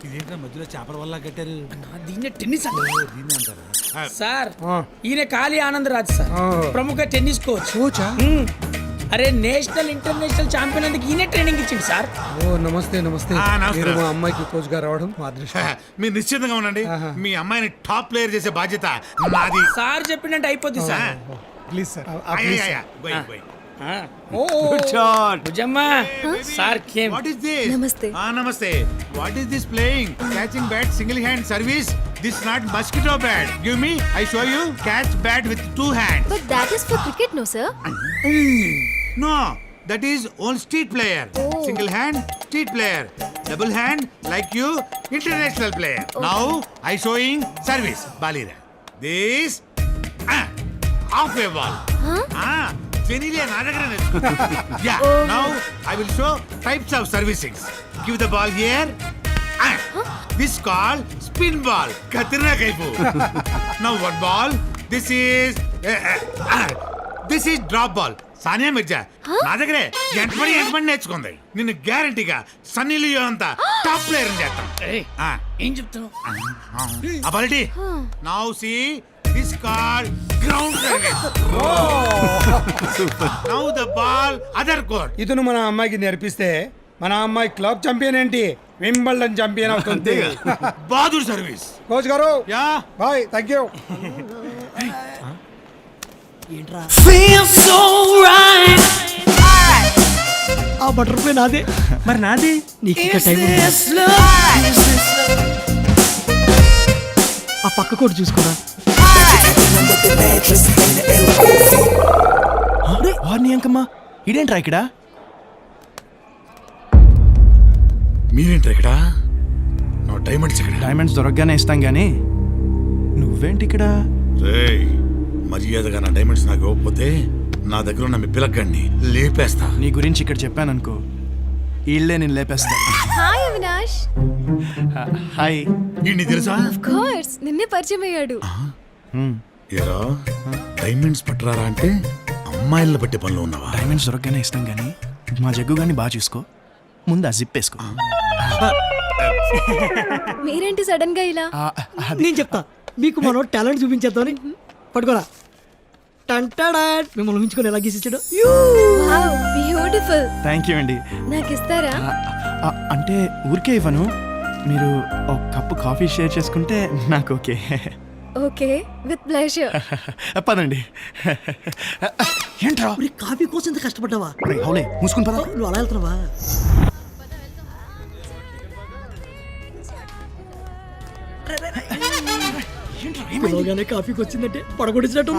ఇదేంటో మధ్యలో చేపల వల్ల కట్టారు. దీన్నే టెన్నిస్ దీన్ని అంటారా? సార్ ఈయన కాళీ ఆనందరాజ్ సార్, ప్రముఖ టెన్నిస్ కోచ్. అరే నేషనల్ ఇంటర్నేషనల్ ఛాంపియన్ అందుకు ఈయన ట్రైనింగ్ ఇచ్చింది సార్. ఓ నమస్తే నమస్తే. మీరు మా అమ్మాయికి కోచ్ గా రావడం మా అదృష్టం. మీరు నిశ్చితంగా ఉండండి, మీ అమ్మాయిని టాప్ ప్లేయర్ చేసే బాధ్యత నాది. సార్ చెప్పినట్టు అయిపోద్ది సార్. Please sir. భుజమ్మా sir came. What is this? Namaste. Namaste. What is this playing? Catching bat single hand service? This not mosquito bat. Give me, I show you. Catch bat with 2 hands. But that is for cricket, no sir? No, that is all street player. Oh. Single hand, street player. Double hand, like you, international player. Okay. Now, I showing service. Balira. This, half a ball. Huh? Genilia Nadagaran. Yeah, Oh. now I will show types of servicing. Give the ball here. This called spin ball. Katrina Kaipu. Now what ball? This is drop ball. Sania Mirza నా దగ్గరే ఎంటపడి నేర్చుకుంది. నిన్ను గ్యారంటీగా సన్నీ లియో అంతా top player అని చేస్తాం. ఏం చెప్తున్నావు? Ability now see this call ground service. Now the ball other court. ఇతను మన అమ్మాయికి నేర్పిస్తే మన అమ్మాయి క్లబ్ ఛాంపియన్ ఏంటి, వింబల్డన్ ఛాంపియన్ అవుతుంది. బహదూర్ సర్వీస్. కోచ్ గారు యా బాయ్, థ్యాంక్ యూ. ఆ బటర్ఫ్లై నాదే. మరి నాది నీకు ఇంకా టైం ఉంది. ఆ పక్క కూడా చూసుకోరా. వారిని అంకమ్మా ఇదేంట్రా ఇక్కడ? మీరేంటారు ఇక్కడ? నా డైమండ్స్ ఇక్కడ. డైమండ్స్ దొరకగానే ఇస్తాం గానీ నువ్వేంటి ఇక్కడ? రేయ్, మర్యాదగా నా డైమండ్స్ నాకు ఇవ్వకపోతే నా దగ్గర ఉన్న మీ పిలక్కడిని లేపేస్తా. నీ గురించి ఇక్కడ చెప్పాననుకో, ఈళ్ళే నేను లేపేస్తా. Hi Avinash. హాయ్. నీ తెలుసా? Of course. నిన్నే పరిచయం అయ్యాడు. ఏరా డైమండ్స్ పట్టరారా అంటే అమ్మాయిల పట్టే పనిలో ఉన్నావా? డైమండ్స్ దొరకగానే ఇస్తాం గానీ మా జగ్గు గాని బాగా చూసుకో. ముందు ఆ జిప్ వేసుకో. మీరేంటి సడన్ గా ఇలా? నేను చెప్తా మీకు మనం టాలెంట్ చూపించేద్దామని. పట్టుకోరా. టంటాడా మిమ్మల్ని ఉంచుకొని ఎలా గీసిచ్చాడు. Wow, beautiful. థ్యాంక్ యూ అండి. నాకు ఇస్తారా? అంటే ఊరికే ఇవ్వను, మీరు ఒక కప్పు కాఫీ షేర్ చేసుకుంటే నాకు ఓకే. Okay, with pleasure. పదండి. ఏంట్రా కాఫీ కోసం ఇంత కష్టపడ్డావా? హౌలే మూసుకుని పద. నువ్వు అలా వెళ్తున్నావా? పిలవగానే కాఫీకి వచ్చిందంటే పడగొడిచినట్టు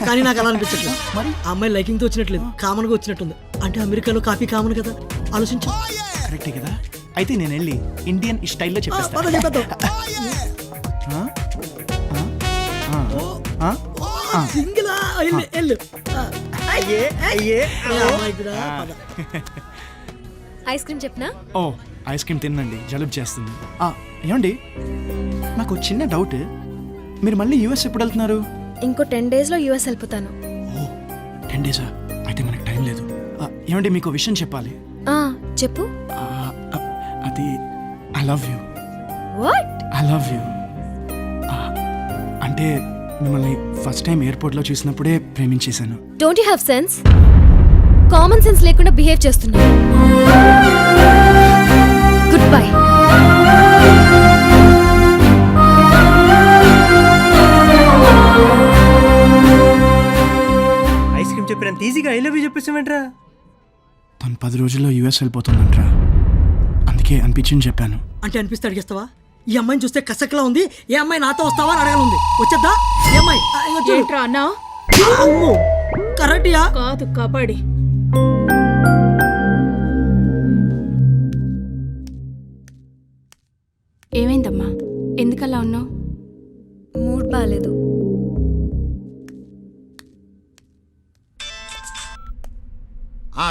కానీ నాకు అలా అనిపించట్లేదు. మరి ఆ అమ్మాయి లైకింగ్ తో వచ్చినట్లేదు, కామన్ గా వచ్చినట్టుంది. అంటే అమెరికాలో కాఫీ కామన్ కదా, ఆలోచించు. కరెక్టే కదా. అయితే నేను వెళ్ళి ఇండియన్ స్టైల్లో చెప్పేస్తా. సింగిలా వెళ్ళు. అయ్యే అయ్యే ఐస్ క్రీమ్ చెప్పనా? ఓ ఐస్ క్రీమ్ తినండి, జలుబు చేస్తుంది. ఏమండి, నాకు చిన్న డౌట్. మీరు మళ్ళీ యూఎస్ ఎప్పుడు వెళ్తున్నారు? ఇంకో 10 days లో యూఎస్ వెళ్ళిపోతాను. ఓ 10 days? అయితే మనకు టైం లేదు. ఏమండి, మీకు విషయం చెప్పాలి. చెప్పు. అది I love you. What? I love you. అంటే మిమ్మల్ని ఫస్ట్ టైం ఎయిర్పోర్ట్లో చూసినప్పుడే ప్రేమించేశాను. Don't you have sense? Common sense లేకుండా బిహేవ్ చేస్తున్నావు. Good bye. ఐస్ క్రీమ్ చెప్పినంత ఈజీగా ఐ లవ్ యూ చెప్పేసామంట్రా. తను 10 రోజుల్లో యూఎస్ వెళ్ళిపోతుందంట్రా, అందుకే అనిపించింది చెప్పాను. అంటే అనిపిస్తే అడిగేస్తావా? ఈ అమ్మాయిని చూస్తే కసక్లా ఉంది, ఏ అమ్మాయి నాతో వస్తావా అని అడగాలి. వచ్చేద్దా ఈ అమ్మాయి? ఏంట్రా అన్నా? కరెక్ట్యా? కాదు, కబడ్డీ. ఏమైందమ్మా, ఎందుకలా ఉన్నావు? మూడ్ బాలేదు.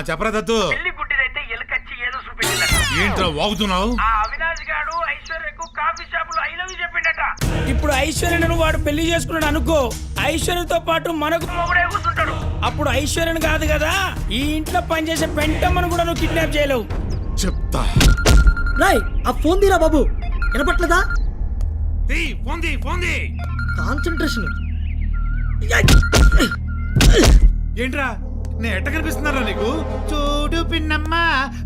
చెప్పరా దత్తు. ఏంట్రా వాగుతున్నావు? ఇప్పుడు ఐశ్వర్యను వాడు పెళ్లి చేసుకున్నాడు అనుకో, ఐశ్వర్యతో పాటు మనకు కూర్చుంటాడు. అప్పుడు ఐశ్వర్యను కాదు కదా, ఈ ఇంట్లో పనిచేసే పెంటమ్మను కూడా నువ్వు కిడ్నాప్ చేయలేవు. చెప్తా. రాయ్ ఆ ఫోన్ తీరా బాబు. వినపట్లేదా? Phone the concentration. ఏంట్రా నేను ఎట్ట కనిపిస్తున్నారా నీకు? చూడు పిన్నమ్మ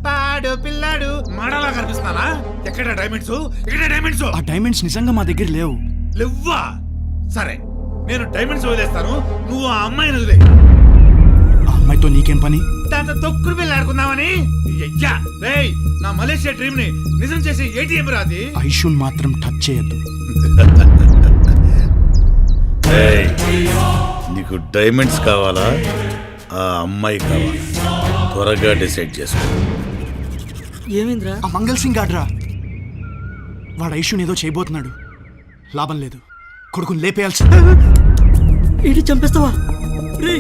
పాడు పిల్లాడు మాడలా కనిపిస్తున్నానా? ఎక్కడ డైమండ్స్? ఇక్కడ డైమండ్స్ ఆ డైమండ్స్ నిజంగా మా దగ్గర లేవు. లేవ్వా? సరే నేను డైమండ్స్ వదిలేస్తాను, నువ్వు ఆ అమ్మాయిని వదిలే. ఆ అమ్మాయితో నీకేం పని? దాంతో తొక్కుడు వెళ్ళి ఆడుకుందామని. అయ్యా రేయ్, నా మలేషియా డ్రీమ్ ని నిజం చేసే ఏటీఎం రాది. ఐషున్ మాత్రం టచ్ చేయొద్దు. నీకు డైమండ్స్ కావాలా, ఆ అమ్మాయి కావాలా? త్వరగా డిసైడ్ చేసుకో. ఏమైందిరా? ఆ మంగళ్ సింగ్ గాడ్రా, వాడు ఐషున్ ఏదో చేయబోతున్నాడు. లాభం లేదు, కొడుకుని లేపేయాల్సి. ఇడి చంపేస్తావా? రే,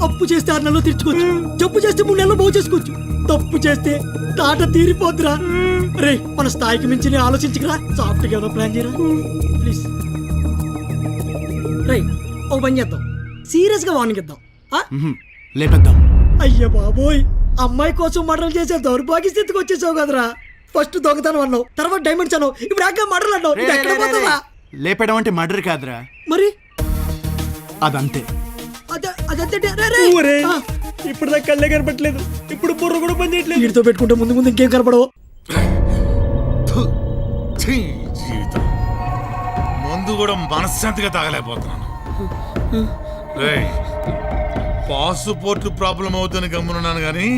అప్పు చేస్తే 6 నెలలు తీర్చుకోవచ్చు, జబ్బు చేస్తే 3 నెలలు బాగు చేసుకోవచ్చు. తప్పు చేస్తే తాట తీరిపోద్దురా. రే, మన స్థాయికి మించి నేను ఆలోచించకరా. సాఫ్ట్గా ఏదో ప్లాన్ చేయరా ప్లీజ్. రే, ఓ పని చేద్దాం, సీరియస్ గా వార్నింగ్ ఇద్దాం. లేపేద్దాం. అయ్య బాబోయ్, అమ్మాయి కోసం మర్డర్లు చేసే దౌర్భాగ్య స్థితికి వచ్చేసావు కదరా. ఫస్ట్ దొంగతనం అన్నావు, తర్వాత డైమండ్స్ అన్నావు, ఇప్పుడు ఆగా మర్డర్లు అన్నావు. ఇది ఎక్కడ పోతుందా? లేపేయడం అంటే మర్డర్ కాదురా, మరి అదంతే. ఇప్పుడు దాకా కళ్ళే కనపట్లేదు, ఇప్పుడు బుర్ర కూడా పని చేయట్లేదు. వీడితో పెట్టుకుంటే ముందు ముందు ఇంకేం కనపడవు. జీవితం మందు కూడా మనశ్శాంతిగా తాగలేకపోతున్నాను. రేయ్, పాస్పోర్ట్ ప్రాబ్లం అవుతుంది గమ్మునున్నాను కానీ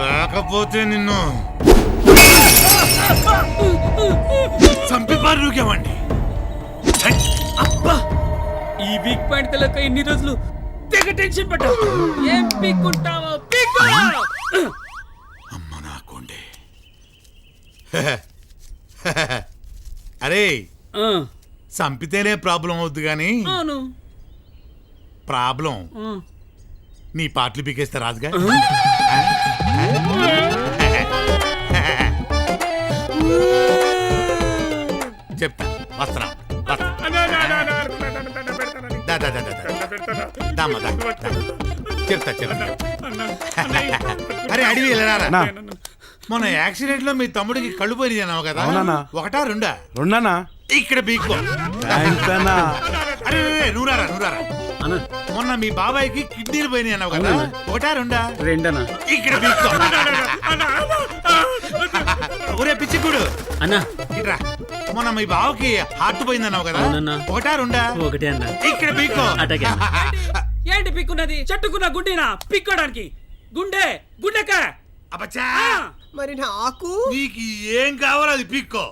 లేకపోతే నిన్ను చంపి పారుకేమండి. అబ్బా, ఈ వీక్ పాయింట్ తెలక ఇన్ని రోజులు తెగ టెన్షన్ పడ్డా. ఏం పీక్కుంటావో పీక్కు. అమ్మ నాకుండే. అరే, చంపితేనే ప్రాబ్లం అవుద్ది కానీ అవును, ప్రాబ్లం నీ పాటలు పీకేస్తే రాదుగా. చెప్తా, వస్తున్నా. చెప్తా. అరే అడివి వెళ్ళరా, మొన్న యాక్సిడెంట్ లో మీ తమ్ముడికి కళ్ళు పోయి అన్నావు కదా, ఒకటా రెండా? రెండానా? ఇక్కడ బీక్కో. అరే నూరారా. మొన్న మీ బాబాయ్కి కిడ్నీలు పోయినాయి అన్నావు కదా, ఒకటా రెండా? రెండనా? ఇక్కడ బీక్కో. ఒరే పిచ్చికుడు అన్నా, ఇట్రా. మొన్న మీ బావకి హార్ట్ పోయింది అన్నావు కదా, ఒకటా రెండా? ఒకటే అన్నా. ఇక్కడ బీక్కో. అటగా ఏంటి పిక్కున్నది? చెట్టుకున్న గుండెనా పిక్కోడానికి? గుండెక అబ్బచ్చా, మరి నాకు నీకు ఏం కావాలో అది పీక్కో.